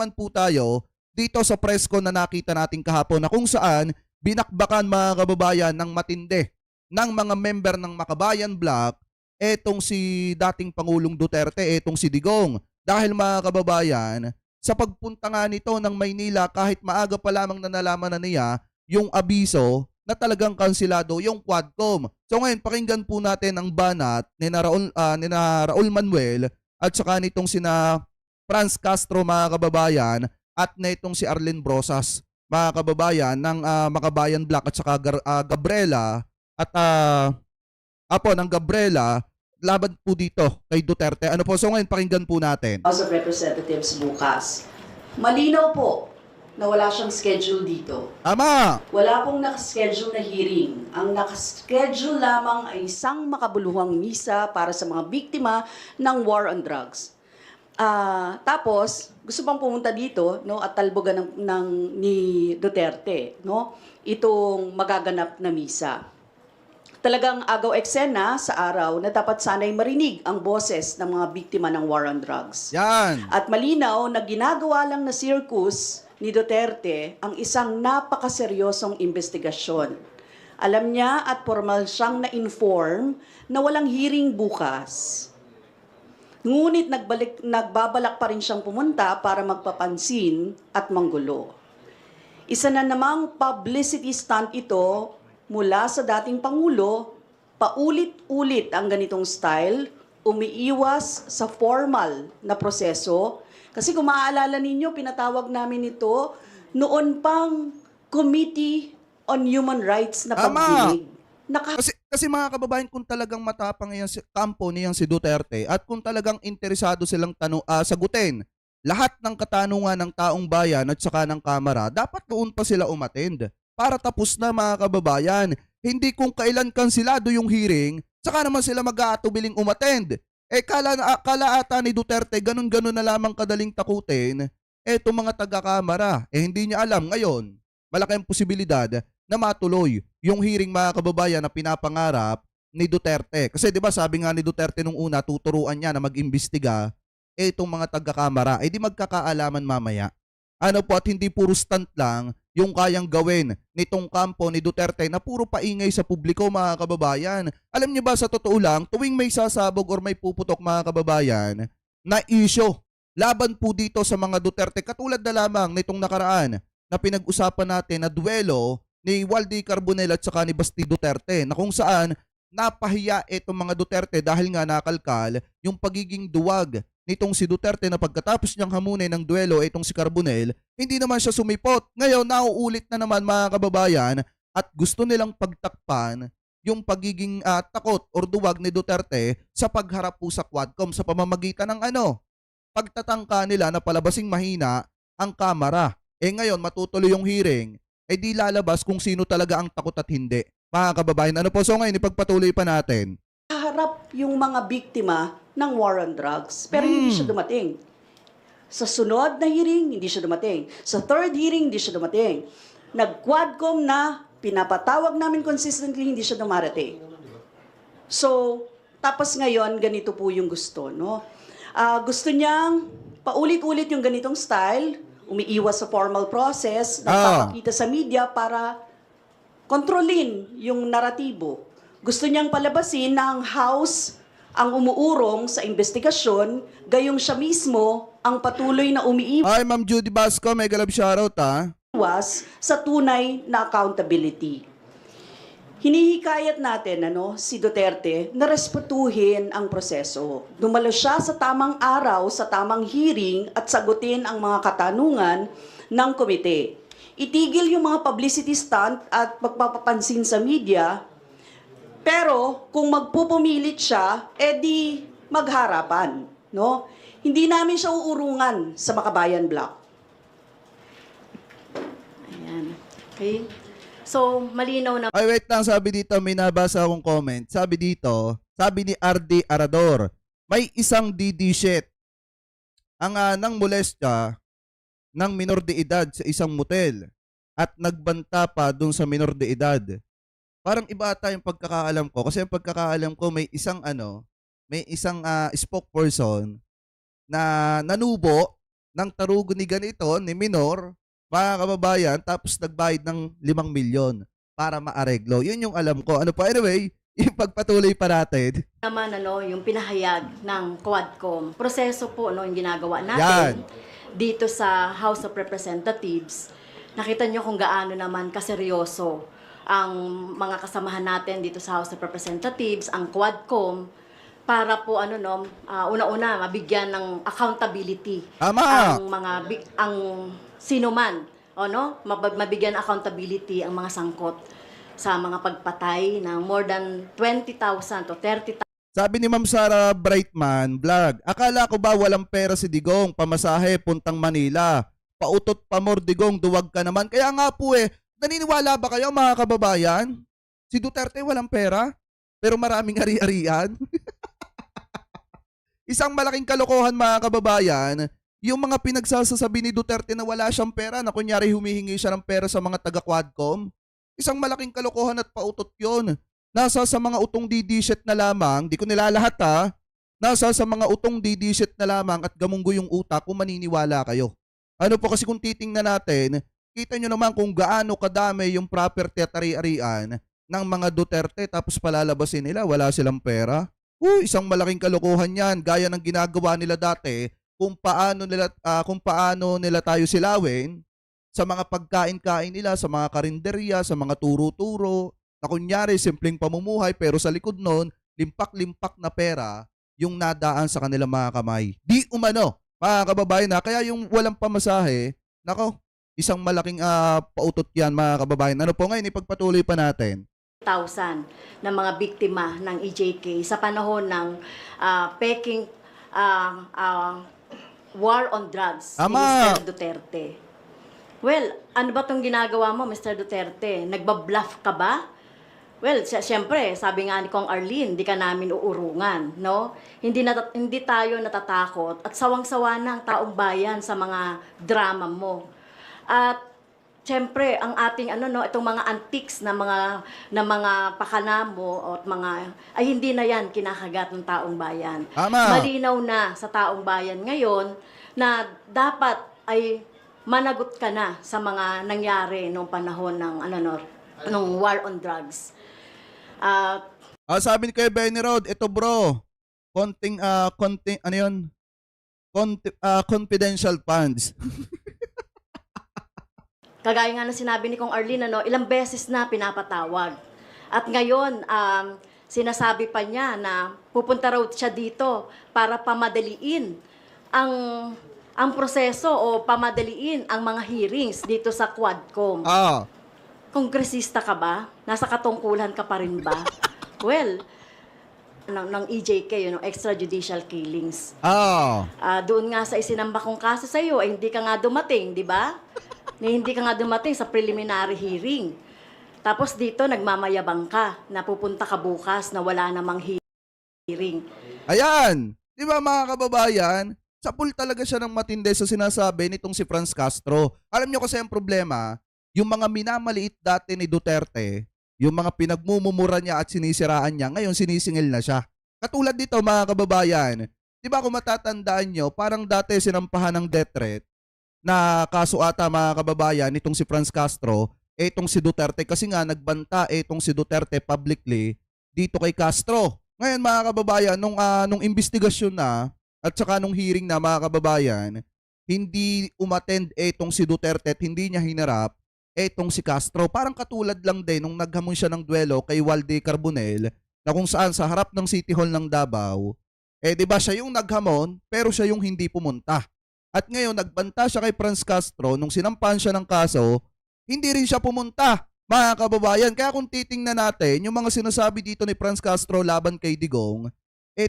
naman po tayo dito sa press con na nakita natin kahapon na kung saan binakbakan mga kababayan ng matindi ng mga member ng Makabayan Block etong si dating Pangulong Duterte, etong si Digong. Dahil mga kababayan, sa pagpunta nga nito ng Maynila kahit maaga pa lamang na nalaman na niya yung abiso na talagang kansilado yung Quadcom. So ngayon, pakinggan po natin ang banat ni na Raul Manuel at saka nitong sina Franz Castro mga kababayan at netong si Arlene Brosas mga kababayan ng Makabayan Black at saka Gabriela at ng Gabriela laban po dito kay Duterte. Ano po? So ngayon pakinggan po natin. House of Representatives bukas. Malinaw po na wala siyang schedule dito. Ama! Wala pong nakaschedule na hearing. Ang nakaschedule lamang ay isang makabuluhang misa para sa mga biktima ng war on drugs. Tapos, gusto pang pumunta dito, no, at talbogan ni Duterte, no, itong magaganap na misa. Talagang agaw eksena sa araw na dapat sana'y marinig ang boses ng mga biktima ng war on drugs. Yan! At malinaw na ginagawa lang na circus ni Duterte ang isang napakaseryosong investigasyon. Alam niya at formal siyang na-inform na walang hearing bukas. Ngunit nagbabalak pa rin siyang pumunta para magpapansin at manggulo. Isa na namang publicity stunt ito mula sa dating Pangulo, paulit-ulit ang ganitong style, umiiwas sa formal na proseso. Kasi kung maaalala ninyo, pinatawag namin ito noon pang Committee on Human Rights na pagdinig. Kasi mga kababayan, kung talagang matapang yan si kampo niyang si Duterte at kung talagang interesado silang sagutin lahat ng katanungan ng taong bayan at saka ng Kamara, dapat noon pa sila umattend para tapos na mga kababayan. Hindi kung kailan kansilado yung hearing, saka naman sila mag-aatubiling umattend. Kala ata ni Duterte, ganun-ganun na lamang kadaling takutin etong mga taga-Kamara. Hindi niya alam ngayon, malaki ang posibilidad na matuloy yung hearing mga kababayan na pinapangarap ni Duterte. Kasi 'di ba sabi nga ni Duterte nung una, tuturuan niya na mag-imbestiga etong mga taga-Kamara. Di magkakaalaman mamaya. Ano po, at hindi puro stunt lang yung kayang gawin nitong kampo ni Duterte na puro paingay sa publiko mga kababayan. Alam niyo ba sa totoo lang, tuwing may sasabog or may puputok mga kababayan na issue laban po dito sa mga Duterte, katulad na lamang nitong nakaraan na pinag-usapan natin na duelo ni Waldy Carbonell at saka ni Basti Duterte na kung saan napahiya itong mga Duterte dahil nga nakalkal yung pagiging duwag nitong si Duterte na pagkatapos niyang hamunin ng duelo itong si Carbonell, hindi naman siya sumipot. Ngayon, nauulit na naman mga kababayan at gusto nilang pagtakpan yung pagiging takot or duwag ni Duterte sa pagharap po sa Quadcom sa pamamagitan ng pagtatangka nila na palabasing mahina ang Kamara. Ngayon, matutuloy yung hearing, di lalabas kung sino talaga ang takot at hindi. Mga kababayan, ano po? So ngayon, ipagpatuloy pa natin. Harap yung mga biktima ng war on drugs, pero hindi siya dumating. Sa sunod na hearing, hindi siya dumating. Sa third hearing, hindi siya dumating. Nag-Quadcom na pinapatawag namin consistently, hindi siya dumarating. So, tapos ngayon, ganito po yung gusto, no? Gusto niyang paulit-ulit yung ganitong style, umiiwas sa formal process, nagpapakita sa media para kontrolin yung naratibo. Gusto niyang palabasin na ang House ang umuurong sa investigasyon, gayong siya mismo ang patuloy na umiiwas Hi, Ma'am Judy Basco, mega love shoutout sa tunay na accountability. Hinihikayat natin si Duterte na respetuhin ang proseso. Dumalo siya sa tamang araw, sa tamang hearing at sagutin ang mga katanungan ng komite. Itigil yung mga publicity stunt at pagpapapansin sa media. Pero kung magpupumilit siya, di magharapan, no? Hindi namin siya uurungan sa Makabayan Block. Ayan. Okay? So, malinaw na. Ay, wait lang, sabi dito, may nabasa akong comment. Sabi dito, sabi ni RD Arador, may isang DD shit ang nang molestya ng minor de edad sa isang motel at nagbanta pa dun sa minor de edad. Parang iba ata yung pagkakaalam ko kasi yung pagkakaalam ko may isang spokesperson na nanubo ng tarugo ni ganito, ni minor, mga kababayan, tapos nagbayad ng 5 milyon para maareglo. Yun yung alam ko. Ano pa? Anyway, ipagpatuloy pa natin. naman yung pinahayag ng Quadcom. Proseso po yung ginagawa Yan. natin dito sa House of Representatives. Nakita nyo kung gaano naman kaseryoso ang mga kasamahan natin dito sa House of Representatives, ang Quadcom, para po una-una mabigyan ng accountability Tama. ang sino man, mabigyan ng accountability ang mga sangkot sa mga pagpatay ng more than 20,000 to 30,000 Sabi ni Ma'am Sara Brightman, vlog, akala ko ba walang pera si Digong, pamasahe, puntang Manila. Pautot pa more Digong, duwag ka naman. Kaya nga po naniniwala ba kayo mga kababayan? Si Duterte walang pera, pero maraming ari-arian. Isang malaking kalokohan mga kababayan, yung mga pinagsasasabi ni Duterte na wala siyang pera, na kunyari humihingi siya ng pera sa mga taga-Quadcom. Isang malaking kalokohan at pautot yun. Nasa sa mga utong didisyet na lamang, di ko nilalahat nasa sa mga utong didisyet na lamang at gamunggo yung utak kung maniniwala kayo. Ano po kasi kung titingnan natin, kita nyo naman kung gaano kadami yung property at ari-arian ng mga Duterte tapos palalabasin nila, wala silang pera. Isang malaking kalokohan yan, gaya ng ginagawa nila dati kung paano nila tayo silawin sa mga pagkain-kain nila, sa mga karinderya, sa mga turo-turo, na kunyari simpleng pamumuhay pero sa likod nun, limpak-limpak na pera yung nadaan sa kanilang mga kamay. Di umano, mga kababayan kaya yung walang pamasahe, nako, isang malaking pautot yan mga kababayan. Ano po ngayon, ipagpatuloy pa natin. 1,000 na mga biktima ng EJK sa panahon ng peking war on drugs ni Tama. Mr. Duterte. Well, ano ba tong ginagawa mo, Mr. Duterte? Nagbabluff ka ba? Well, siyempre, sabi nga ni Kong Arlene, hindi ka namin uurungan, no? Hindi tayo natatakot at sawang-sawa na ang taong bayan sa mga drama mo. At siyempre, ang ating itong mga antiques na mga pakana mo at ay hindi na yan kinakagat ng taong bayan. Tama. Malinaw na sa taong bayan ngayon na dapat ay managot ka na sa mga nangyari nung panahon ng nung war on drugs. Sabi ni Kuya Benny Road, ito bro, confidential funds. Kagaya nga na sinabi ni Kong Arlene, ilang beses na pinapatawag. At ngayon, sinasabi pa niya na pupunta raw siya dito para pamadaliin ang proseso o pamadaliin ang mga hearings dito sa Quadcom. Kongresista ka ba? Nasa katungkulan ka pa rin ba? Well, ng EJK, extrajudicial killings. Doon nga sa isinamba kong kaso sa iyo, hindi ka nga dumating, di ba? Hindi ka nga dumating sa preliminary hearing. Tapos dito, nagmamayabang ka na pupunta ka bukas na wala namang hearing. Ayan! Di ba mga kababayan? Sapul talaga siya ng matindi sa sinasabi nitong si Franz Castro. Alam niyo kasi ang problema, yung mga minamaliit dati ni Duterte, yung mga pinagmumumura niya at sinisiraan niya, ngayon sinisingil na siya. Katulad dito mga kababayan, di ba kung matatandaan nyo, parang dati sinampahan ng death threat na kaso ata mga kababayan, itong si Franz Castro, itong si Duterte, kasi nga nagbanta itong si Duterte publicly dito kay Castro. Ngayon mga kababayan, nung investigasyon na, at saka nung hearing na mga kababayan, hindi umattend itong si Duterte at hindi niya hinarap etong si Castro. Parang katulad lang din nung naghamon siya ng duelo kay Walde Carbonell na kung saan sa harap ng City Hall ng Davao, di ba siya yung naghamon pero siya yung hindi pumunta. At ngayon nagbanta siya kay Franz Castro nung sinampahan siya ng kaso, hindi rin siya pumunta mga kababayan. Kaya kung titingnan natin yung mga sinasabi dito ni Franz Castro laban kay Digong,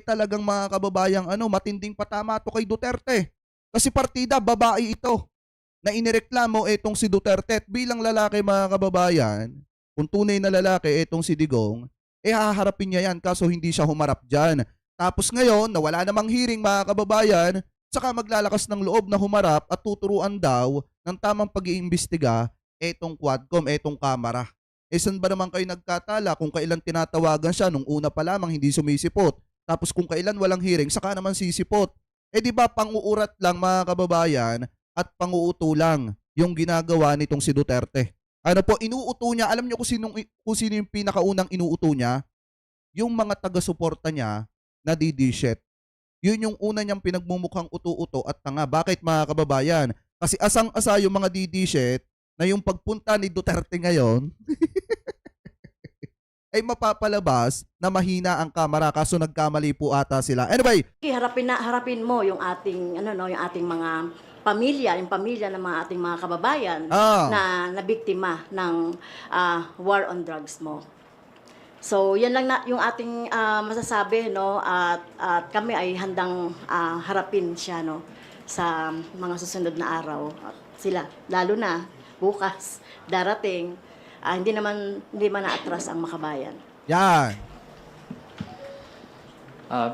talagang mga kababayang matinding patama to kay Duterte. Kasi partida, babae ito na inireklamo etong si Duterte at bilang lalaki mga kababayan, kung tunay na lalaki etong si Digong, haharapin niya yan kaso hindi siya humarap dyan. Tapos ngayon, na wala namang hearing mga kababayan, saka maglalakas ng loob na humarap at tuturuan daw ng tamang pag-iimbestiga etong Quadcom, etong Kamara. Saan ba naman kayo nagkatala kung kailan tinatawagan siya nung una pa lamang hindi sumisipot? Tapos kung kailan walang hearing, saka naman sisipot. Eh di ba panguurat lang mga kababayan at panguuto lang yung ginagawa nitong si Duterte. Ano po, inuuto niya, alam niyo kung sino yung pinakaunang inuuto niya? Yung mga taga-suporta niya na didishit. Yun yung una niyang pinagmumukhang uto-uto at tanga. Bakit mga kababayan? Kasi asang-asa yung mga didishit na yung pagpunta ni Duterte ngayon ay mapapalabas na mahina ang kamera kaso nagkamali po ata sila. Anyway, Harapin mo yung ating yung ating mga pamilya, yung pamilya ng mga ating mga kababayan na nabiktima ng war on drugs mo. So, yan lang na yung ating masasabi, no, at kami ay handang harapin siya, no, sa mga susunod na araw. At sila, lalo na bukas darating, hindi man naatras ang makabayan. yan.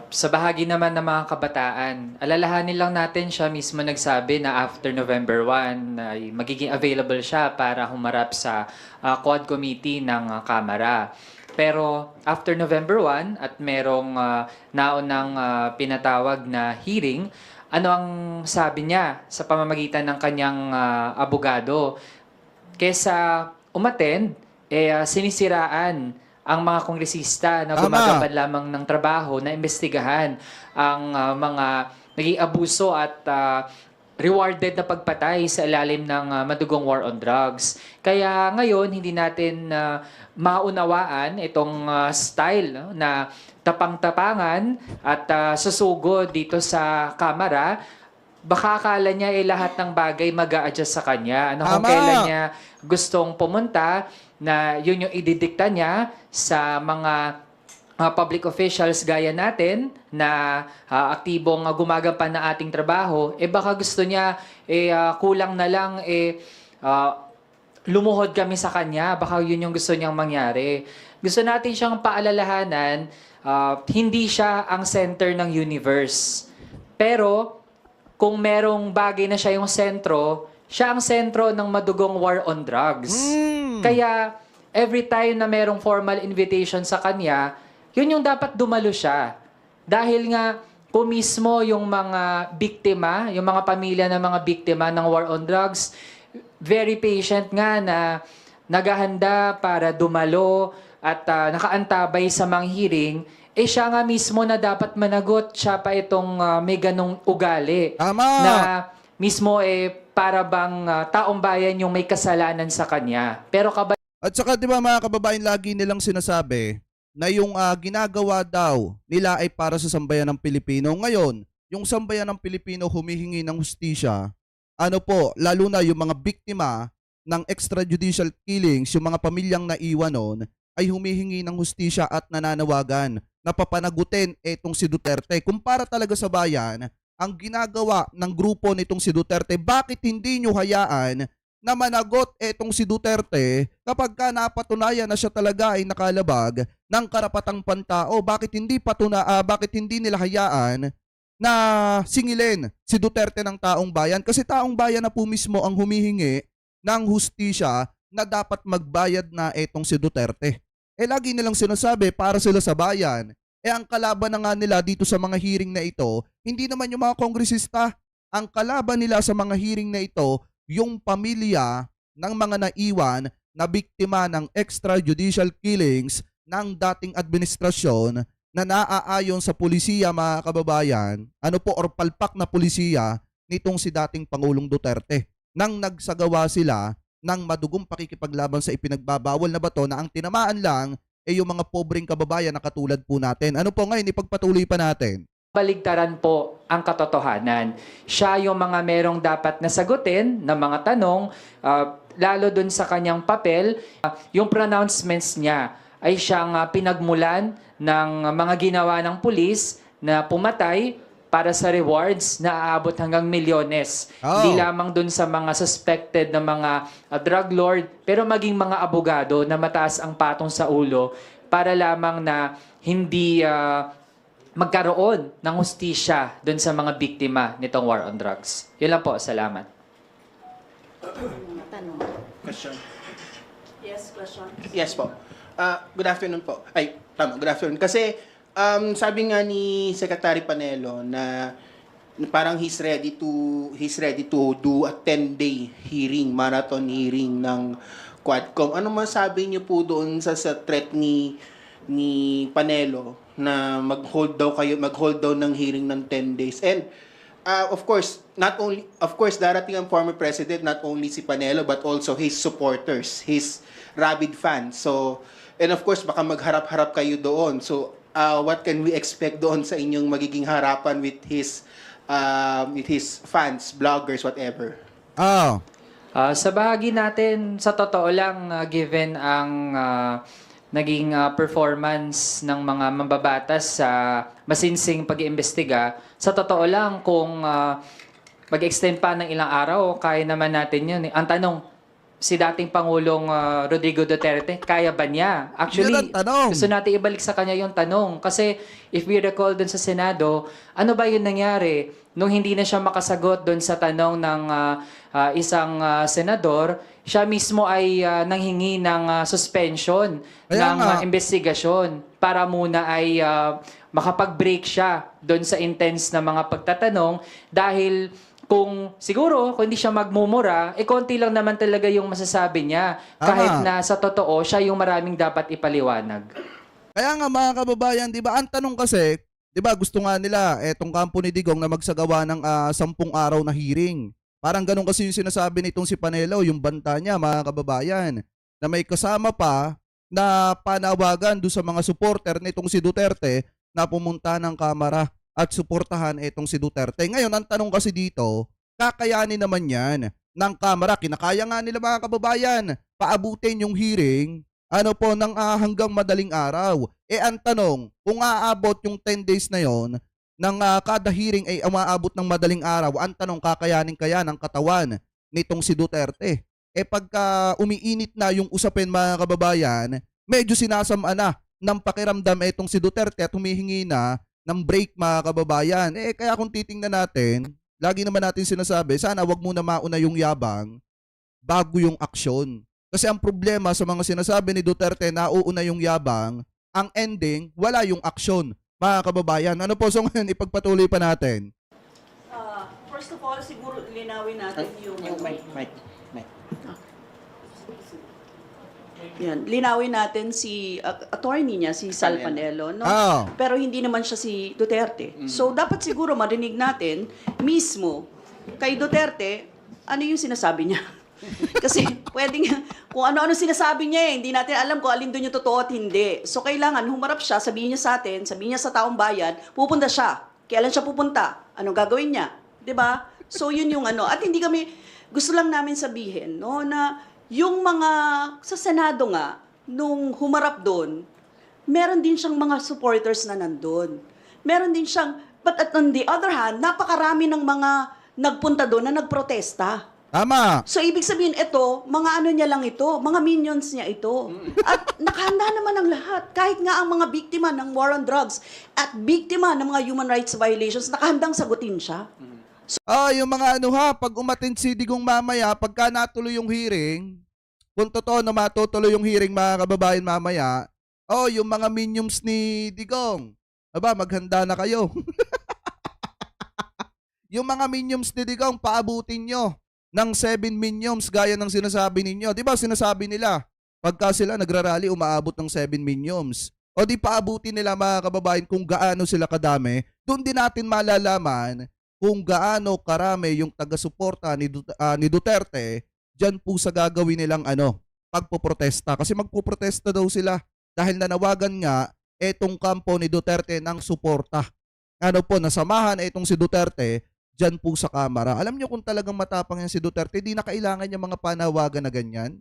Sa bahagi naman ng mga kabataan, alalahanin lang natin siya mismo nagsabi na after November 1 ay magiging available siya para humarap sa Quad Committee ng Kamara. Pero after November 1 at merong naunang pinatawag na hearing, ano ang sabi niya sa pamamagitan ng kanyang abogado? Kesa umattend, sinisiraan ang mga kongresista na gumagawa lamang ng trabaho na imbestigahan ang mga naging abuso at rewarded na pagpatay sa ilalim ng madugong war on drugs. Kaya ngayon, hindi natin maunawaan itong style, no, na tapang-tapangan at susugod dito sa Kamara. Baka akala niya lahat ng bagay mag-a-adjust sa kanya. Kung kailan niya gustong pumunta, na yun yung ididikta niya sa mga public officials gaya natin na aktibong gumagampan na ating trabaho, baka gusto niya kulang na lang lumuhod kami sa kanya. Baka yun yung gusto niyang mangyari. Gusto natin siyang paalalahanan, hindi siya ang center ng universe. Pero kung merong bagay na siya yung sentro, siya ang sentro ng madugong war on drugs. Kaya every time na merong formal invitation sa kanya, yun yung dapat dumalo siya. Dahil nga, kung mismo yung mga biktima, yung mga pamilya ng mga biktima ng war on drugs, very patient nga na naghahanda para dumalo at nakaantabay sa mga hearing, siya nga mismo na dapat managot. Siya pa itong may ganong ugali. Na mismo para bang taong bayan yung may kasalanan sa kanya. Pero at saka 'di ba mga kababayan, lagi nilang sinasabi na yung ginagawa daw nila ay para sa sambayan ng Pilipino. Ngayon, yung sambayan ng Pilipino humihingi ng hustisya, ano po, lalo na yung mga biktima ng extrajudicial killings, yung mga pamilyang naiwan noon, ay humihingi ng hustisya at nananawagan na papanagutin etong si Duterte. Kumpara talaga sa bayan, ang ginagawa ng grupo nitong si Duterte, bakit hindi nyo hayaan na managot etong si Duterte kapag ka napatunayan na siya talaga ay nakalabag ng karapatang pantao? Bakit hindi nila hayaan na singilin si Duterte ng taong bayan? Kasi taong bayan na po mismo ang humihingi ng hustisya na dapat magbayad na etong si Duterte. Lagi nilang sinasabi para sila sa bayan. Ang kalaban na nga nila dito sa mga hearing na ito, hindi naman yung mga kongresista. Ang kalaban nila sa mga hearing na ito, yung pamilya ng mga naiwan na biktima ng extrajudicial killings ng dating administrasyon na naaayon sa pulisiya, mga kababayan, or palpak na pulisiya nitong si dating Pangulong Duterte, nang nagsagawa sila ng madugong pakikipaglaban sa ipinagbabawal na bato na ang tinamaan lang yung mga pobreng kababayan na katulad po natin. Ano po ngayon, ipagpatuloy pa natin? Baligtaran po ang katotohanan. Siya yung mga merong dapat nasagutin na mga tanong, lalo dun sa kanyang papel. Yung pronouncements niya ay siyang pinagmulan ng mga ginawa ng pulis na pumatay para sa rewards na aabot hanggang milyones. Hindi lamang dun sa mga suspected na mga drug lord, pero maging mga abogado na mataas ang patong sa ulo para lamang na hindi magkaroon ng hustisya dun sa mga biktima nitong war on drugs. Yun lang po. Salamat. Tanong. Question. Yes, question. Yes po. Good afternoon po. Good afternoon. Kasi sabi nga ni Secretary Panelo na parang he's ready to do a 10-day hearing, marathon hearing ng Quadcom. Ano masabi niyo po doon sa threat ni Panelo na mag-hold daw ng hearing ng 10 days? And of course, darating ang former president, not only si Panelo but also his supporters, his rabid fans. So, and of course, baka magharap-harap kayo doon. So, what can we expect doon sa inyong magiging harapan with his fans, bloggers, whatever? Ah, Sa bahagi natin, sa totoo lang, given ang naging performance ng mga mambabatas sa masinsing pag-iimbestiga, sa totoo lang kung mag-extend pa ng ilang araw, kaya naman natin yun. Ang tanong, si dating Pangulong Rodrigo Duterte, kaya ba niya? Actually, Yun ang tanong. gusto natin ibalik sa kanya yung tanong. Kasi if we recall dun sa Senado, ano ba yung nangyari? Nung hindi na siya makasagot dun sa tanong ng isang senador, siya mismo ay nanghingi ng suspension Kaya ng nga. investigasyon para muna ay makapag-break siya doon sa intense na mga pagtatanong dahil kung siguro, kung hindi siya magmumura, konti lang naman talaga yung masasabi niya. Kahit Tama. na sa totoo, siya yung maraming dapat ipaliwanag. Kaya nga mga kababayan, 'di ba? Ang tanong kasi, 'di ba, gusto nga nila etong kampo ni Digong na magsagawa ng 10 araw na hearing. Parang ganun kasi yung sinasabi nitong si Panelo, yung banta niya, mga kababayan, na may kasama pa na panawagan do sa mga supporter nitong si Duterte na pumunta ng Kamara at suportahan itong si Duterte. Ngayon, ang tanong kasi dito, kakayanin naman yan ng Kamara. Kinakaya nga nila, mga kababayan, paabutin yung hearing ng hanggang madaling araw. Ang tanong, kung aabot yung 10 days na yon ng kada hearing ay umaabot ng madaling araw, ang tanong, kakayanin kaya ng katawan nitong si Duterte? Pagka umiinit na yung usapin, mga kababayan, medyo sinasama na ng pakiramdam itong si Duterte at humihingi na ng break, mga kababayan. Kaya kung titingnan natin, lagi naman natin sinasabi, sana wag muna mauna yung yabang bago yung aksyon. Kasi ang problema sa mga sinasabi ni Duterte na uuna yung yabang, ang ending, wala yung aksyon, mga kababayan. Ano po, so ngayon ipagpatuloy pa natin. First of all, siguro linawin natin yung... Mike. Yan, linawin natin si attorney niya, si Sal Panelo, no? Ah. Pero hindi naman siya si Duterte. So, dapat siguro marinig natin mismo kay Duterte, ano yung sinasabi niya. Kasi pwedeng, kung ano-ano sinasabi niya hindi natin alam kung alin doon yung totoo at hindi. So, kailangan humarap siya, sabihin niya sa atin, sabihin niya sa taong bayan, pupunta siya. Kailan siya pupunta? Anong gagawin niya? 'Di ba? So, yun yung ano. At hindi kami, gusto lang namin sabihin, no, na yung mga sa Senado nga, nung humarap doon, meron din siyang mga supporters na nandun. Meron din siyang, but on the other hand, napakarami ng mga nagpunta doon na nagprotesta. Tama. So, ibig sabihin, ito, mga ano niya lang ito, mga minions niya ito. At nakahanda naman ang lahat. Kahit nga ang mga biktima ng war on drugs at biktima ng mga human rights violations, nakahandang sagutin siya. Yung mga pag umattend si Digong mamaya, pagka natuloy yung hearing, kung totoo na matutuloy yung hearing, mga kababayan, mamaya, yung mga minions ni Digong, maghanda na kayo. Yung mga minions ni Digong, paabutin nyo ng 7 minions gaya ng sinasabi ninyo. Di ba sinasabi nila, pagka sila nagrarally, umaabot ng 7 minions. O di paabutin nila, mga kababayan, kung gaano sila kadami. Doon din natin malalaman kung gaano karami yung taga-suporta ni Duterte dyan po sa gagawin nilang pagpoprotesta. Kasi magpoprotesta daw sila dahil nanawagan nga etong kampo ni Duterte ng suporta. Nasamahan etong si Duterte dyan po sa Kamara. Alam niyo kung talagang matapang yan si Duterte, di na kailangan yung mga panawagan na ganyan.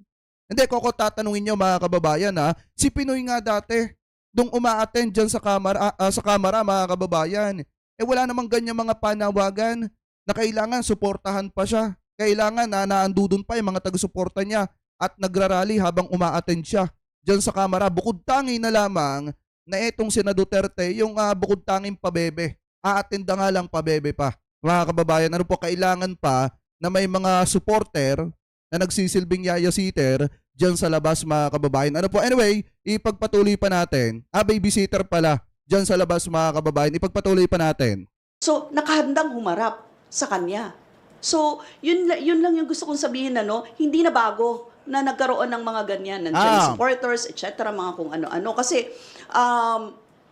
Hindi, tatanungin niyo, mga kababayan, si Pinoy nga dati, nung uma-attend dyan sa Kamara, mga kababayan, wala namang ganyan mga panawagan na kailangan suportahan pa siya. Kailangan na naandudun pa yung mga taga-suporta niya at nagrarally habang uma-attend siya dyan sa Kamara. Bukod tangi na lamang na etong si Duterte, yung bukod tanging pabebe. A-attend na nga lang pabebe pa. Mga kababayan, kailangan pa na may mga supporter na nagsisilbing yaya-sitter dyan sa labas, mga kababayan. Anyway, ipagpatuloy pa natin. Babysitter pala dyan sa labas, mga kababayan. Ipagpatuloy pa natin. So, nakahandang humarap sa kanya. So, yun lang yung gusto kong sabihin na hindi na bago na nagkaroon ng mga ganyan, nandiyan supporters, etc., mga kung ano-ano. Kasi,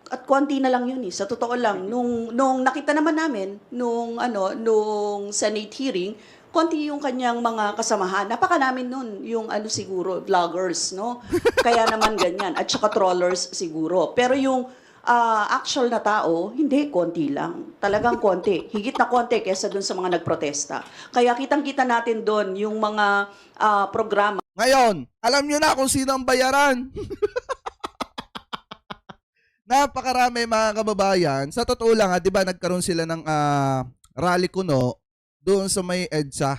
at konti na lang yun sa totoo lang. Nung nakita naman namin, nung Senate hearing, konti yung kanyang mga kasamahan. Napaka namin nun, yung siguro, vloggers, no? Kaya naman ganyan. At saka trollers siguro. Pero yung actual na tao, hindi, konti lang. Talagang konti. Higit na konti kaysa dun sa mga nagprotesta. Kaya kitang-kita natin dun yung mga programa. Ngayon, alam nyo na kung sino ang bayaran. Napakarami mga kababayan. Sa totoo lang, di ba nagkaroon sila ng rally kuno doon sa may EDSA.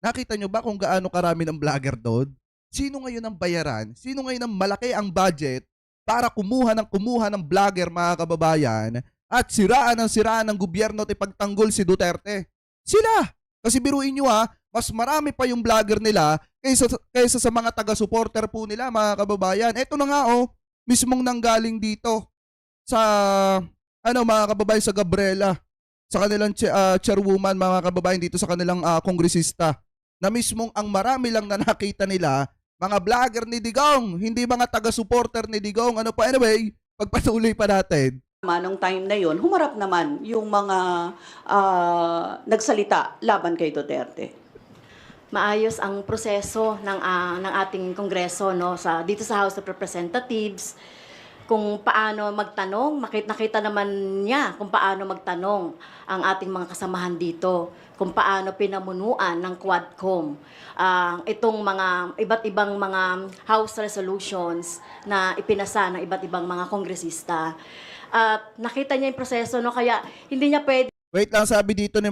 Nakita nyo ba kung gaano karami ng vlogger doon? Sino ngayon ang bayaran? Sino ngayon ang malaki ang budget para kumuha ng vlogger mga kababayan at siraan ng gobyerno at ipagtanggol si Duterte? Sila! Kasi biruin nyo mas marami pa yung vlogger nila kaysa sa mga taga-supporter po nila mga kababayan. Eto na nga mismong nanggaling dito sa mga kababayan sa Gabriela, sa kanilang chairwoman mga kababayan dito sa kanilang kongresista, na mismong ang marami lang na nakita nila mga vlogger ni Digong, hindi mga taga-supporter ni Digong. Anyway, pagpatuloy pa natin. Nung time na yon, humarap naman yung mga nagsalita laban kay Duterte. Maayos ang proseso ng ating Kongreso dito sa House of Representatives, kung paano magtanong. Nakita naman niya kung paano magtanong ang ating mga kasamahan dito, kung paano pinamunuan ng Quadcom itong mga iba't ibang mga House resolutions na ipinasa ng iba't ibang mga kongresista. At nakita niya yung proseso, kaya hindi niya pwede. Wait lang, sabi dito ni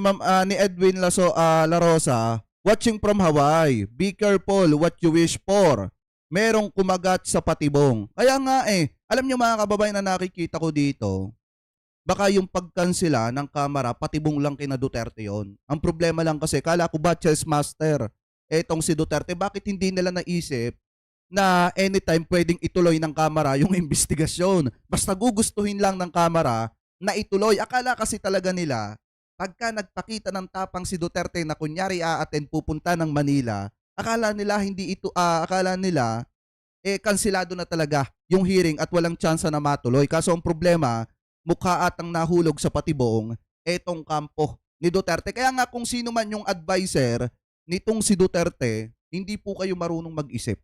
Edwin La Rosa, watching from Hawaii, be careful what you wish for. Merong kumagat sa patibong. Kaya nga alam niyo mga kababayan na nakikita ko dito, baka yung pagkansela ng kamera, patibong lang kina Duterte yon. Ang problema lang kasi, kala ko ba chess master etong si Duterte, bakit hindi nila naisip na anytime pwedeng ituloy ng kamera yung investigasyon? Basta gugustuhin lang ng kamera na ituloy. Akala kasi talaga nila, pagka nagpakita ng tapang si Duterte na kunyari a-attend pupunta ng Manila, akala nila kansilado na talaga yung hearing at walang tsansa na matuloy. Kaso ang problema, mukha atang nahulog sa patibong etong kampo ni Duterte. Kaya nga kung sino man yung advisor nitong si Duterte, hindi po kayo marunong mag-isip.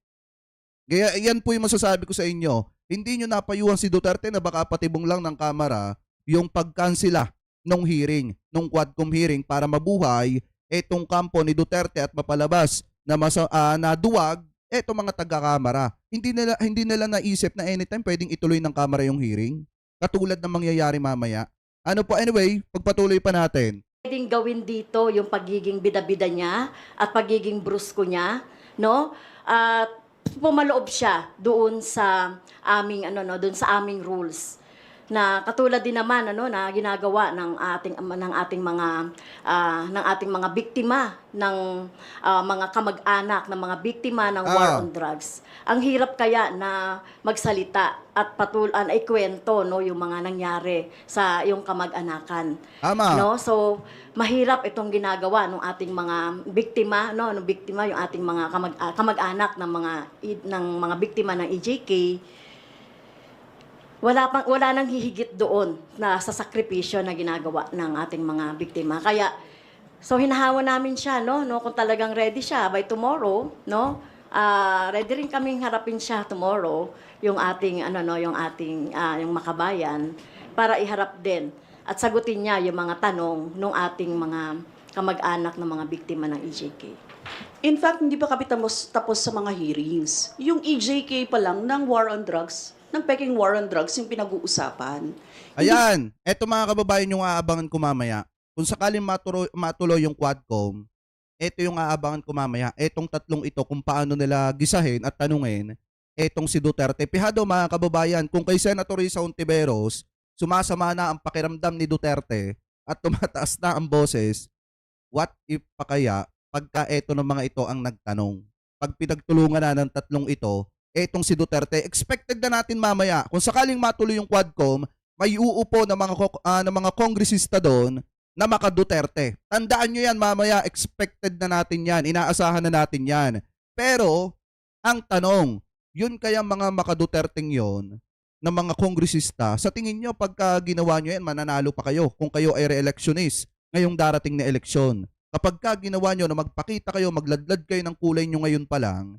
Kaya yan po yung masasabi ko sa inyo. Hindi nyo napayuhan si Duterte na baka patibong lang ng kamera yung pagkansila nung hearing, nung Quadcom hearing, para mabuhay etong kampo ni Duterte at mapalabas na duwag etong mga taga-kamera. Hindi nila naisip na anytime pwedeng ituloy ng kamera yung hearing, katulad ng mangyayari mamaya. Anyway, pagpatuloy pa natin. Pwedeng gawin dito yung pagiging bida-bida niya at pagiging brusko niya, At pumaloob siya doon sa aming doon sa aming rules. Na katulad din naman na ginagawa ng ating mga biktima ng mga kamag-anak ng mga biktima ng war on drugs. Ang hirap kaya na magsalita at ikwento yung mga nangyari sa iyong kamag-anakan. Tama. So mahirap itong ginagawa ng ating mga biktima, ng biktima yung ating mga kamag-anak ng mga biktima ng EJK. Wala nang hihigit doon na sa sakripisyo na ginagawa ng ating mga biktima. Kaya so hinahawa namin siya kung talagang ready siya by tomorrow, ready rin kaming harapin siya tomorrow yung ating yung makabayan para iharap din at sagutin niya yung mga tanong ng ating mga kamag-anak ng mga biktima ng EJK. In fact, hindi pa kami tapos sa mga hearings. Yung EJK pa lang ng war on drugs, ng Peking war on drugs, yung pinag-uusapan. Ayan, eto mga kababayan yung aabangan ko mamaya. Kung sakaling matuloy yung Quadcom, eto yung aabangan ko mamaya. Etong tatlong ito kung paano nila gisahin at tanungin etong si Duterte. Pihado mga kababayan, kung kay Senator Risa Hontiveros, sumasama na ang pakiramdam ni Duterte at tumataas na ang boses, what if pa kaya pagka eto ng mga ito ang nagtanong? Pag pinagtulungan na ng tatlong ito, etong si Duterte, expected na natin mamaya, kung sakaling matuloy yung Quadcom, may uupo ng mga kongresista doon na maka Duterte. Tandaan nyo yan mamaya, expected na natin yan, inaasahan na natin yan. Pero, ang tanong, yun kaya mga maka Duterteng yon na mga kongresista, sa tingin nyo pagka ginawa nyo yan, mananalo pa kayo kung kayo ay re-electionist ngayong darating na eleksyon. Kapag ka ginawa nyo na magpakita kayo, magladlad kayo ng kulay nyo ngayon pa lang,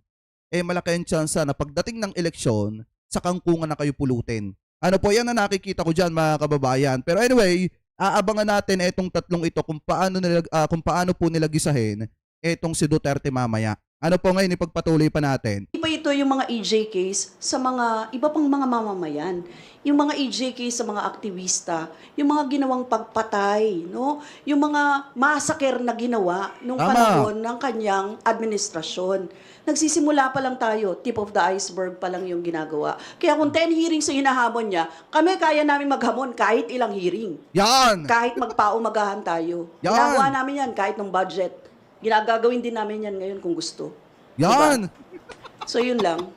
malaki ang tsansa na pagdating ng eleksyon, sa kangkungan na kayo pulutin. Ano po yan na nakikita ko dyan mga kababayan. Pero anyway, aabangan natin itong tatlong ito kung paano po nila gisahin itong si Duterte mamaya. Ano po ngayon, ipagpatuloy pa natin. Iba ito yung mga EJKs sa mga iba pang mga mamamayan. Yung mga EJKs sa mga aktivista, yung mga ginawang pagpatay, no? Yung mga massacre na ginawa nung Tama. panahon ng kanyang administrasyon. Nagsisimula pa lang tayo, tip of the iceberg pa lang yung ginagawa. Kaya kung 10 hearings yung hinahamon niya, kami kaya namin maghamon kahit ilang hearing. Yan! Kahit magpaumagahan tayo. Yan. Ginagawa namin yan kahit ng budget. Ginagagawin din namin yan ngayon kung gusto. Yan! So yun lang.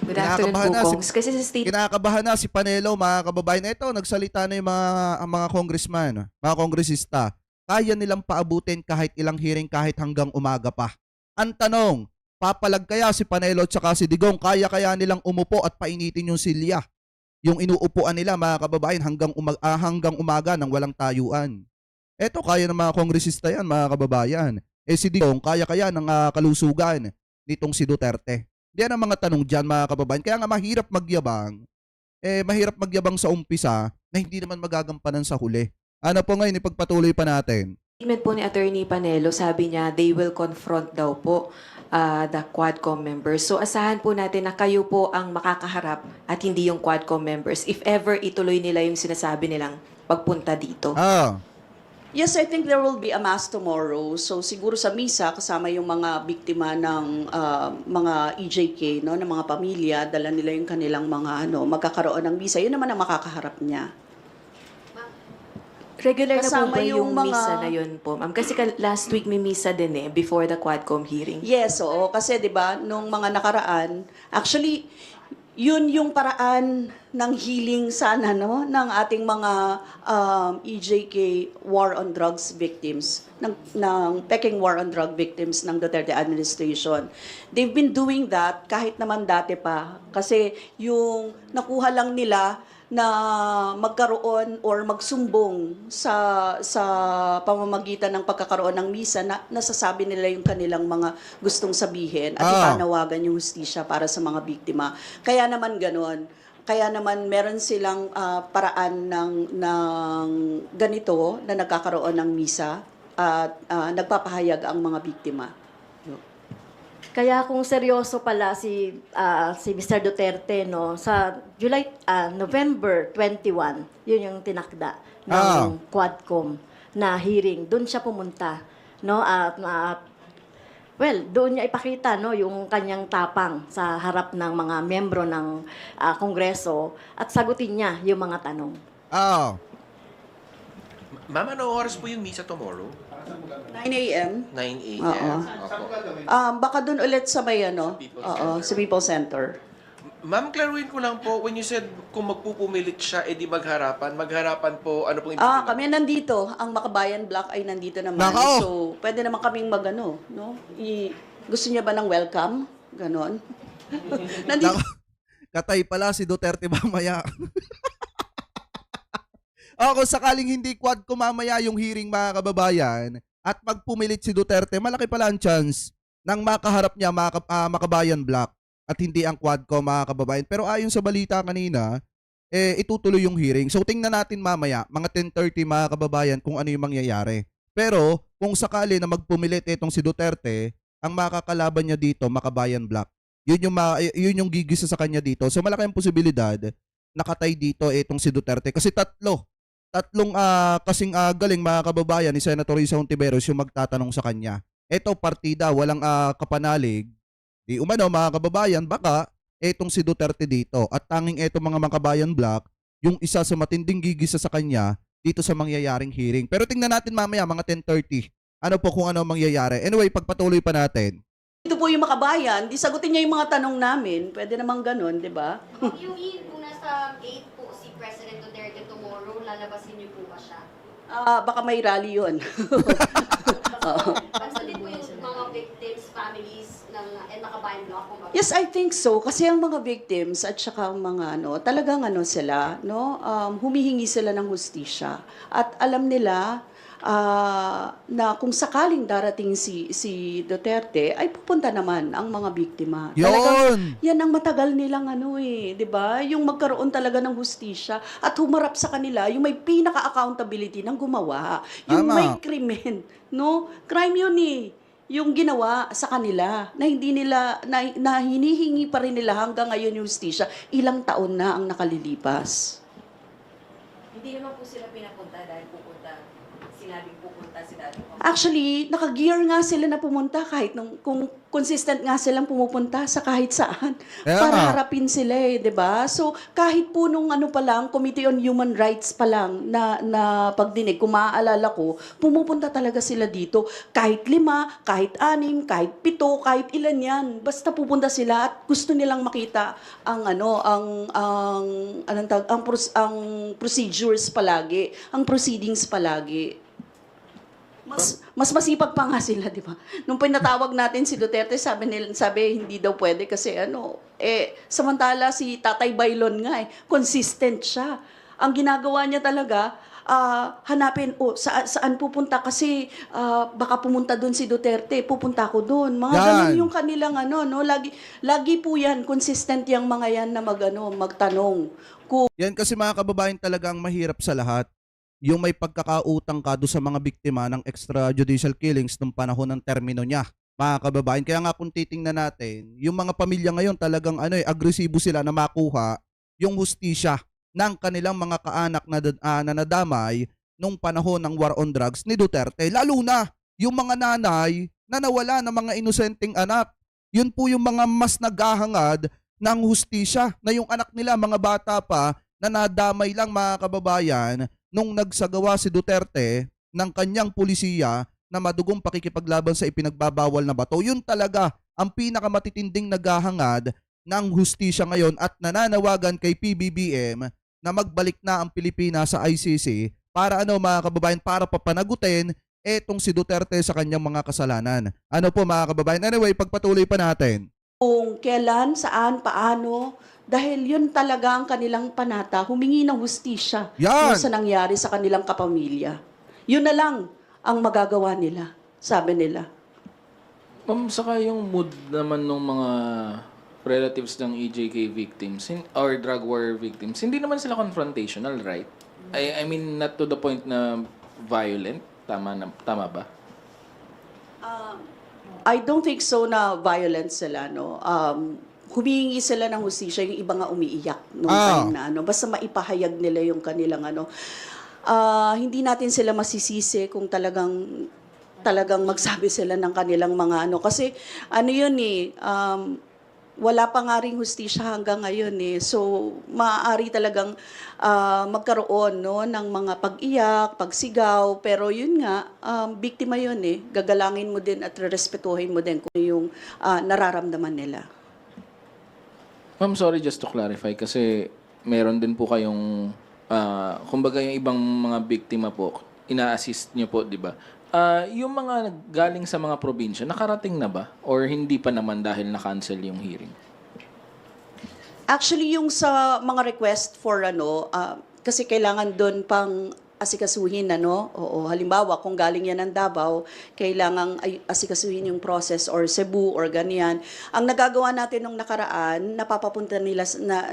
Good afternoon Kinakabahan na po, si- Kongs. Kasi sa state Kinakabahan na si Panelo, mga kababayan. Ito, nagsalita na yung ang mga congressman, mga kongresista. Kaya nilang paabutin kahit ilang hearing, kahit hanggang umaga pa. Ang tanong, papalag kaya si Panelo at saka si Digong, kaya nilang umupo at painitin yung silya? Yung inuupuan nila, mga kababayan, hanggang umaga nang walang tayuan. Eto, kaya ng mga kongresista yan, mga kababayan. Si Digong, kaya ng kalusugan nitong si Duterte. Yan ang mga tanong dyan, mga kababayan. Kaya nga mahirap magyabang sa umpisa na hindi naman magagampanan sa huli. Ano po ngayon, ipagpatuloy pa natin. statement po ni Attorney Panelo, sabi niya they will confront daw po the Quadcom members. So asahan po natin na kayo po ang makakaharap at hindi yung Quadcom members if ever ituloy nila yung sinasabi nilang pagpunta dito. Yes, I think there will be a mass tomorrow. So siguro sa misa kasama yung mga biktima ng mga EJK, no, ng mga pamilya, dala nila yung kanilang mga magkakaroon ng misa. Yun naman ang makakaharap niya. Regular na po Kasama ba yung yung mga- misa na yun po, ma'am? Kasi last week may misa din before the Quadcom hearing. Yes, oo. Kasi 'di ba nung mga nakaraan, actually yun yung paraan ng healing sana ng ating mga EJK war on drugs victims ng Peking war on drug victims ng Duterte administration. They've been doing that kahit naman dati pa kasi yung nakuha lang nila na magkaroon or magsumbong sa pamamagitan ng pagkakaroon ng misa na nasasabi nila yung kanilang mga gustong sabihin at ipanawagan yung hustisya para sa mga biktima. Kaya naman ganon. Kaya naman meron silang paraan ng ganito na nagkakaroon ng misa at nagpapahayag ang mga biktima. Kaya kung seryoso pala si Mr. Duterte sa November 21, yun yung tinakda ng Quadcom na hearing. Doon siya pumunta, doon niya ipakita yung kanyang tapang sa harap ng mga miyembro ng Kongreso at sagutin niya yung mga tanong. Ma'am, ano oras po yung misa tomorrow? 9 a.m. 9 Oo. a.m. Baka doon ulit sa may sa People Center. Ma'am, klaruhin ko lang po, when you said kung magpupumilit siya, edi magharapan po, ano pong ibig Kami nandito. Ang Makabayan Block ay nandito naman. Nako! So, pwede naman kaming gusto niya ba ng welcome? Ganon. Nandito. Katay pala si Duterte mamaya. Kung sakaling hindi Quadcom mamaya yung hearing, mga kababayan, at magpumilit si Duterte, malaki pala ang chance nang makaharap niya Makabayan Block at hindi ang Quadcom, mga kababayan. Pero ayon sa balita kanina, itutuloy yung hearing. So tingnan natin mamaya, mga 10:30, mga kababayan, kung ano yung mangyayari. Pero kung sakali na magpumilit itong si Duterte, ang makakalaban niya dito, Makabayan Block. Yun yung gigisa sa kanya dito. So malaki ang posibilidad nakatay dito itong si Duterte kasi tatlong kasing galing, mga kababayan, ni Senator Risa Hontiveros yung magtatanong sa kanya. Ito partida, walang kapanalig. Di umano, mga kababayan, baka etong si Duterte dito at tanging etong mga Makabayan Block yung isa sa matinding gigisa sa kanya dito sa mangyayaring hearing. Pero tingnan natin mamaya mga 10:30. Ano po kung ano mangyayari. Anyway, pagpatuloy pa natin. Ito po yung makabayan, di sagutin niya yung mga tanong namin. Pwede namang ganun, di ba? Yung kung nasa gate po si President Duterte tomorrow, lalabasin niyo po ba siya? Baka may rally yun. Basta din po yung mga victims, families ng Nakabayan Block. Yes, I think so. Kasi ang mga victims at saka ang mga talagang sila, humihingi sila ng hustisya. At alam nila na kung sakaling darating si Duterte, ay pupunta naman ang mga biktima. Talagang, Yun! yan ang matagal nilang 'di ba? Yung magkaroon talaga ng hustisya at humarap sa kanila, yung may pinaka-accountability ng gumawa, yung Tama. may krimen, Crime yun yung ginawa sa kanila na hindi nila na hinihingi pa rin nila hanggang ngayon yung hustisya, ilang taon na ang nakalilipas. Hindi naman po sila pinapunta dahil sinabing pupunta si Daddy. Actually, naka-gear nga sila na pumunta kahit kung consistent nga silang pumupunta sa kahit saan Kaya para nga. harapin sila 'di ba? So, kahit po nung pa lang, Committee on Human Rights pa lang na pagdinig, kung maaalala ko, pumupunta talaga sila dito kahit 5, kahit 6, kahit 7, kahit ilan 'yan. Basta pupunta sila at gusto nilang makita ang ang procedures palagi, ang proceedings palagi. Mas masipag pa nga sila, di ba? Nung pinatawag natin si Duterte, sabi hindi daw pwede kasi samantala si Tatay Bailon nga consistent siya. Ang ginagawa niya talaga, hanapin, saan pupunta kasi baka pumunta doon si Duterte, pupunta ako doon. Mga Yan. ganun yung kanilang lagi po yan, consistent yung mga yan na magtanong. Yan kasi mga kababayan talagang mahirap sa lahat. Yung may pagkakautang ka doon sa mga biktima ng extrajudicial killings nung panahon ng termino niya. Mga kababayan, kaya nga kung titingnan natin, yung mga pamilya ngayon talagang agresibo sila na makuha yung hustisya ng kanilang mga kaanak na nadamay nung panahon ng war on drugs ni Duterte. Lalo na yung mga nanay na nawala ng mga inosenteng anak. Yun po yung mga mas naghahangad ng hustisya na yung anak nila, mga bata pa, na nadamay lang mga kababayan nung nagsagawa si Duterte ng kanyang pulisiya na madugong pakikipaglaban sa ipinagbabawal na bato. Yun talaga ang pinakamatitinding naghahangad ng hustisya ngayon at nananawagan kay PBBM na magbalik na ang Pilipinas sa ICC para mga kababayan, para papanagutin etong si Duterte sa kanyang mga kasalanan. Ano po mga kababayan? Anyway, pagpatuloy pa natin. Kung kailan, saan, paano, dahil yun talaga ang kanilang panata, humingi ng hustisya Yan! sa nangyari sa kanilang kapamilya. Yun na lang ang magagawa nila, sabi nila. Ma'am, saka yung mood naman ng mga relatives ng EJK victims or drug war victims, hindi naman sila confrontational, right? I mean, not to the point na violent. Tama ba? I don't think so na violent sila, humihingi sila ng hustisya, yung iba nga umiiyak nung time na basta maipahayag nila yung kanilang hindi natin sila masisisi kung talagang magsabi sila ng kanilang mga kasi wala pa nga ring hustisya hanggang ngayon so maaari talagang magkaroon ng mga pag-iyak, pagsigaw, pero yun nga biktima yun gagalangin mo din at respetuhin mo din kung yung nararamdaman nila. Ma'am, sorry, just to clarify, kasi meron din po kayong, kumbaga yung ibang mga biktima po, ina-assist nyo po, di ba? Yung mga galing sa mga probinsya, nakarating na ba? Or hindi pa naman dahil na-cancel yung hearing? Actually, yung sa mga request for kasi kailangan doon pang asikasuhin oo, halimbawa kung galing yan ng Davao, kailangang asikasuhin yung process or Cebu or ganyan. Ang nagagawa natin nung nakaraan, napapapunta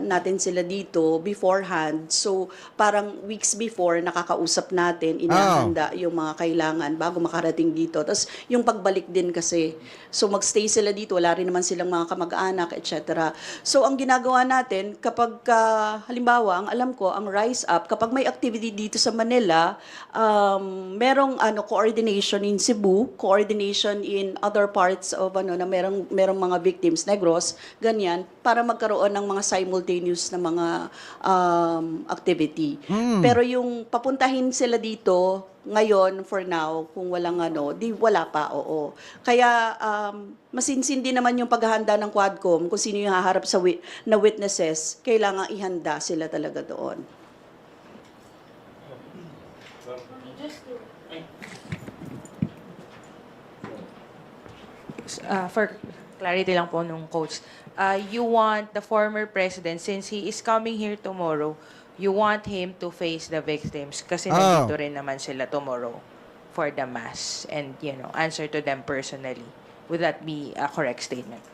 natin sila dito beforehand. So parang weeks before nakakausap natin, inahanda yung mga kailangan bago makarating dito. Tapos yung pagbalik din kasi, so magstay sila dito, wala rin naman silang mga kamag-anak, etc. So ang ginagawa natin kapag halimbawa, ang alam ko, ang Rise Up, kapag may activity dito sa Manila, nila, merong coordination in Cebu, coordination in other parts of na merong mga victims, Negros, ganyan, para magkaroon ng mga simultaneous na mga activity. Pero yung papuntahin sila dito, ngayon, for now, kung walang di wala pa, oo. Kaya, masinsin din naman yung paghahanda ng Quadcom, kung sino yung haharap na witnesses, kailangan ihanda sila talaga doon. For clarity lang po nung coach, you want the former president, since he is coming here tomorrow, you want him to face the victims kasi nandito rin naman sila tomorrow for the mass and, answer to them personally. Would that be a correct statement?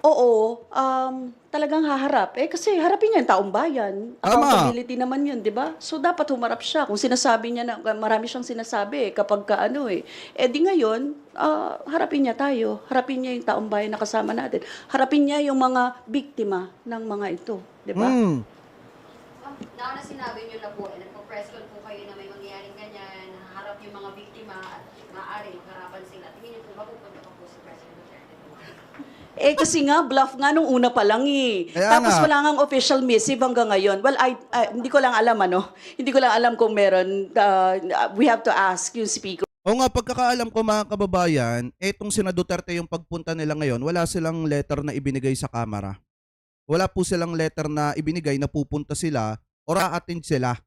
Oo, talagang haharap. Kasi harapin niya yung taong bayan. Accountability naman yun, di ba? So, dapat humarap siya. Kung sinasabi niya na, marami siyang sinasabi kapag di ngayon, harapin niya tayo. Harapin niya yung taong bayan na kasama natin. Harapin niya yung mga biktima ng mga ito, di ba? Nauna sinabi niyo na po, nagpo-press con po kayo na may mangyayaring ganyan, naharap yung mga biktima at maaari magharapan sila. Tingin niyo po, mapupunta pa po si President Duterte tomorrow? Kasi nga, bluff nga nung una pa lang eh. Kaya Tapos nga. wala ngang official missive hanggang ngayon. Well, hindi ko lang alam Hindi ko lang alam kung meron. We have to ask yung speaker. O nga, pagkakaalam ko mga kababayan, etong sina Duterte yung pagpunta nila ngayon, wala silang letter na ibinigay sa Kamara. Wala po silang letter na ibinigay na pupunta sila or a-attend sila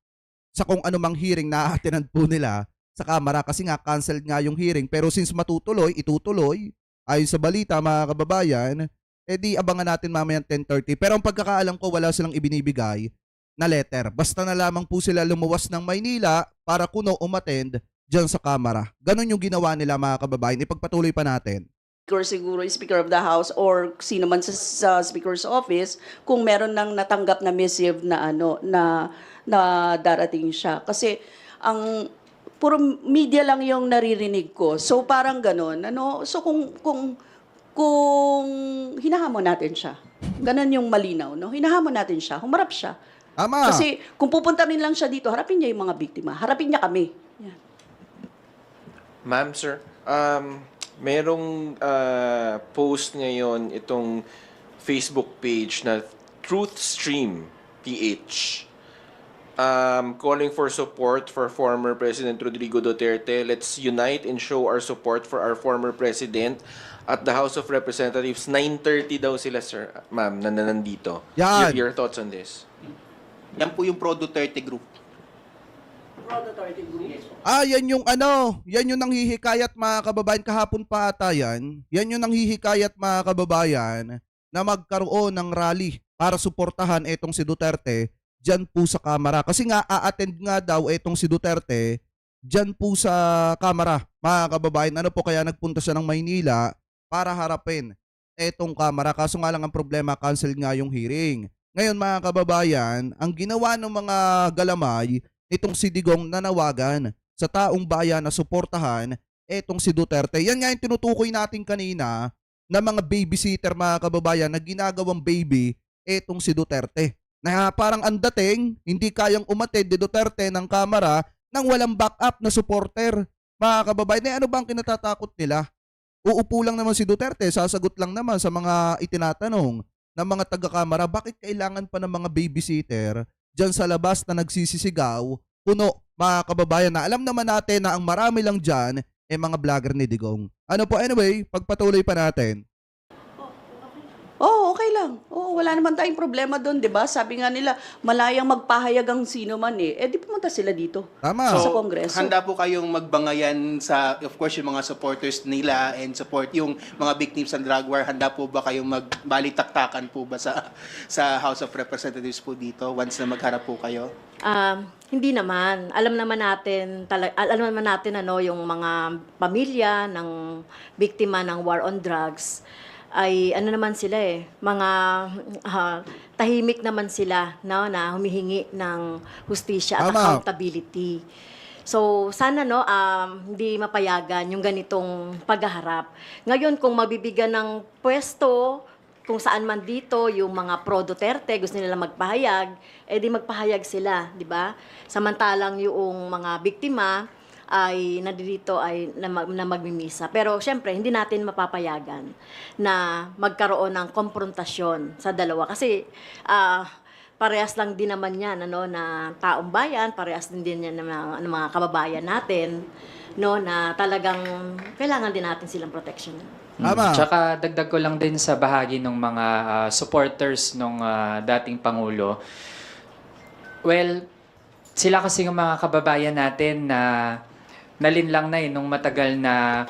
sa kung anumang hearing na a-attendan po nila sa Kamara kasi nga canceled nga yung hearing. Pero since itutuloy, ayon sa balita mga kababayan, di abangan natin mamayang 10:30. Pero ang pagkakaalam ko, wala silang ibinibigay na letter. Basta na lamang po sila lumuwas ng Maynila para kuno umattend dyan sa Kamara. Ganon yung ginawa nila mga kababayan. Ipagpatuloy pa natin. Siguro Speaker of the House or sino man sa Speaker's Office kung meron nang natanggap na missive na na darating siya. Kasi ang puro media lang yung naririnig ko. So parang ganon. So kung hinahamon natin siya. Ganon yung malinaw, no? Hinahamon natin siya. Humarap siya. Tama. Kasi kung pupunta rin lang siya dito, harapin niya yung mga biktima. Harapin niya kami. Yan. Ma'am, sir, merong post ngayon itong Facebook page na Truth Stream PH. Calling for support for former President Rodrigo Duterte. Let's unite and show our support for our former president at the House of Representatives. 9:30 daw sila, sir. Ma'am, nandito. Yan. Your thoughts on this? Yan po yung Pro Duterte Group. Yan yung yan yung nanghihikayat mga kababayan kahapon pa ata yan. Yan yung nanghihikayat mga kababayan na magkaroon ng rally para suportahan etong si Duterte diyan po sa Kamara. Kasi nga a-attend nga daw etong si Duterte diyan po sa Kamara. Mga kababayan, ano po kaya nagpunta siya ng Maynila para harapin etong Kamara. Kaso nga lang ang problema, cancel nga yung hearing. Ngayon mga kababayan, ang ginawa ng mga galamay itong si Digong nanawagan sa taong bayan na suportahan etong si Duterte. Yan nga yung tinutukoy natin kanina na mga babysitter mga kababayan na ginagawang baby etong si Duterte. Na parang ang dating, hindi kayang umattend ni Duterte ng Kamara nang walang backup na supporter. Mga kababayan, ano ba ang kinatatakot nila? Uupo lang naman si Duterte, sasagot lang naman sa mga itinatanong ng mga taga-Kamara. Bakit kailangan pa ng mga babysitter dyan sa labas na nagsisisigaw, puno, mga kababayan, na alam naman natin na ang marami lang dyan mga vlogger ni Digong. Ano po, anyway, pagpatuloy pa natin. Oo, okay lang. Oo, wala naman tayong problema doon, 'di ba? Sabi nga nila, malayang magpahayag ang sino man eh. Di pumunta sila dito. Tama. Sa Kongreso. Handa po kayong magbangayan sa, of course, yung mga supporters nila and support yung mga victims ng drug war. Handa po ba kayong magbalitaktakan po ba sa House of Representatives po dito once na magharap po kayo? Hindi naman. Alam naman natin yung mga pamilya ng biktima ng war on drugs ay naman sila mga tahimik naman sila na humihingi ng hustisya at Tama. accountability. So sana hindi mapayagan yung ganitong paghaharap. Ngayon kung mabibigyan ng pwesto kung saan man dito yung mga pro Duterte gusto nila magpahayag, eh di magpahayag sila, di ba? Samantalang yung mga biktima ay nandito ay na magmimisa. Pero syempre, hindi natin mapapayagan na magkaroon ng komprontasyon sa dalawa. Kasi parehas lang din naman yan na taong bayan, parehas din yan ng mga kababayan natin, no, na talagang kailangan din natin silang protection. Tama. Tsaka dagdag ko lang din sa bahagi ng mga supporters ng dating Pangulo. Well, sila kasi yung mga kababayan natin na nalinlang na nung matagal na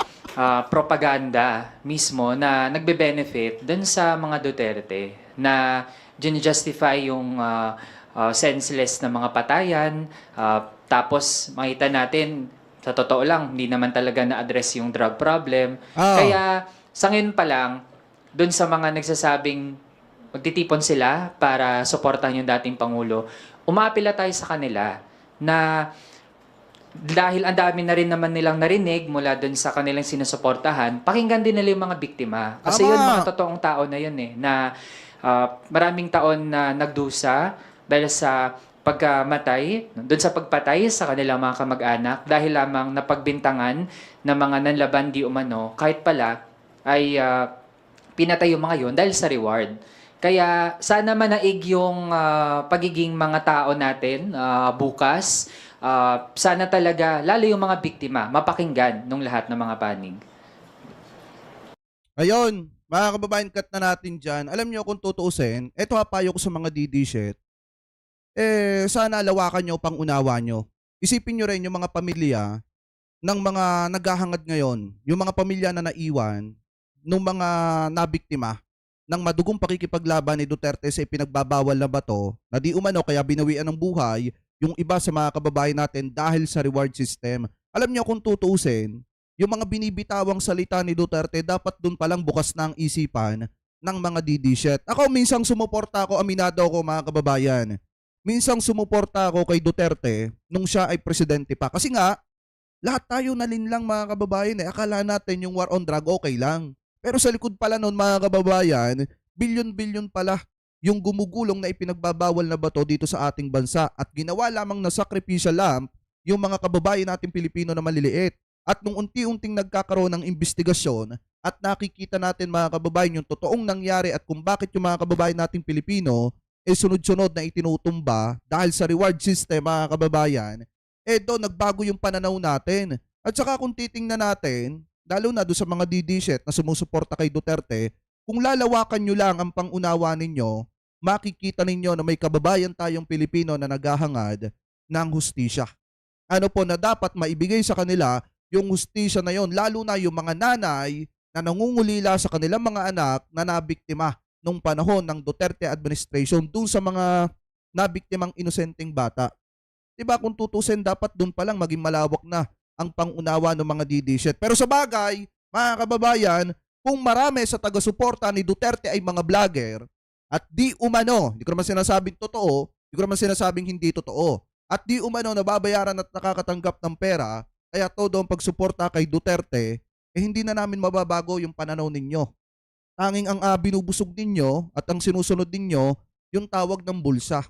propaganda mismo na nagbe-benefit dun sa mga Duterte na justify yung senseless na mga patayan. Tapos makita natin, sa totoo lang, hindi naman talaga na-address yung drug problem. Kaya sa ngayon pa lang, dun sa mga nagsasabing magtitipon sila para suportahan yung dating Pangulo, umapila tayo sa kanila na dahil ang dami na rin naman nilang narinig mula dun sa kanilang sinusuportahan, pakinggan din nila yung mga biktima. Kasi yun, mga totoong tao na yun na maraming taon na nagdusa dahil sa pagkamatay, dun sa pagpatay sa kanilang mga kamag-anak dahil lamang napagbintangan ng mga nanlaban di umano, kahit pala ay pinatay yung mga yun dahil sa reward. Kaya sana manaig yung pagiging mga tao natin bukas. Sana talaga, lalo yung mga biktima, mapakinggan ng lahat ng mga panig. Ayun, mga kababayan, cut na natin dyan. Alam nyo kung tutuusin, eto payo ko sa mga DD-shit, sana lawakan nyo pang unawa nyo. Isipin nyo rin yung mga pamilya ng mga naghahangad ngayon, yung mga pamilya na naiwan, ng mga nabiktima ng madugong pakikipaglaban ni Duterte sa ipinagbabawal na bato na di umano kaya binawian ng buhay yung iba sa mga kababayan natin dahil sa reward system. Alam niyo kung tutuusin, yung mga binibitawang salita ni Duterte dapat dun palang bukas na ang isipan ng mga DD-shit. Ako minsang sumuporta ako, aminado ako mga kababayan. Minsang sumuporta ako kay Duterte nung siya ay presidente pa. Kasi nga, lahat tayo nalinlang mga kababayan. Akala natin yung war on drug okay lang. Pero sa likod pala nun mga kababayan, bilyon-bilyon pala yung gumugulong na ipinagbabawal na bato dito sa ating bansa at ginawa lamang na sacrificial lamb yung mga kababayan nating Pilipino na maliliit. At nung unti-unting nagkakaroon ng investigasyon at nakikita natin mga kababayan yung totoong nangyari at kung bakit yung mga kababayan nating Pilipino sunod-sunod na itinutumba dahil sa reward system mga kababayan, doon nagbago yung pananaw natin. At saka kung titingnan natin, lalo na doon sa mga DD-shit na sumusuporta kay Duterte, kung lalawakan nyo lang ang pangunawa ninyo, makikita ninyo na may kababayan tayong Pilipino na naghahangad ng hustisya. Ano po na dapat maibigay sa kanila yung hustisya na yon, lalo na yung mga nanay na nangungulila sa kanilang mga anak na nabiktima nung panahon ng Duterte administration dun sa mga nabiktimang inosenteng bata. Diba kung tutusin dapat dun pa lang maging malawak na ang pangunawa ng mga DD-shit. Pero sa bagay, mga kababayan, kung marami sa taga-suporta ni Duterte ay mga vlogger at di umano, hindi ko naman sinasabing totoo, hindi ko naman sinasabing hindi totoo, at di umano nababayaran at nakakatanggap ng pera, kaya todo ang pagsuporta kay Duterte, hindi na namin mababago yung pananaw ninyo. Tanging ang binubusog ninyo at ang sinusunod ninyo, yung tawag ng bulsa.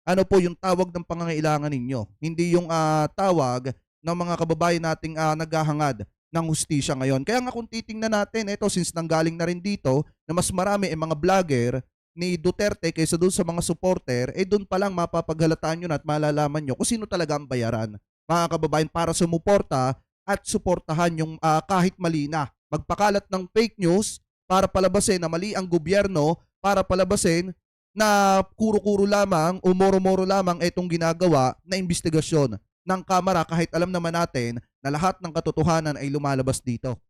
Ano po yung tawag ng pangangailangan ninyo? Hindi yung tawag ng mga kababayan nating naghahangad ng hustisya ngayon. Kaya nga kung titingnan natin, ito since nanggaling na rin dito, na mas marami mga vlogger ni Duterte kaysa doon sa mga supporter, doon pa lang mapapaghalataan nyo na at malalaman nyo kung sino talaga ang bayaran. Mga kababayan, para sumuporta at suportahan yung kahit mali na. Magpakalat ng fake news para palabasin na mali ang gobyerno, para palabasin na kuro-kuro lamang o moro-moro lamang itong ginagawa na investigasyon ng Kamara kahit alam naman natin na lahat ng katotohanan ay lumalabas dito.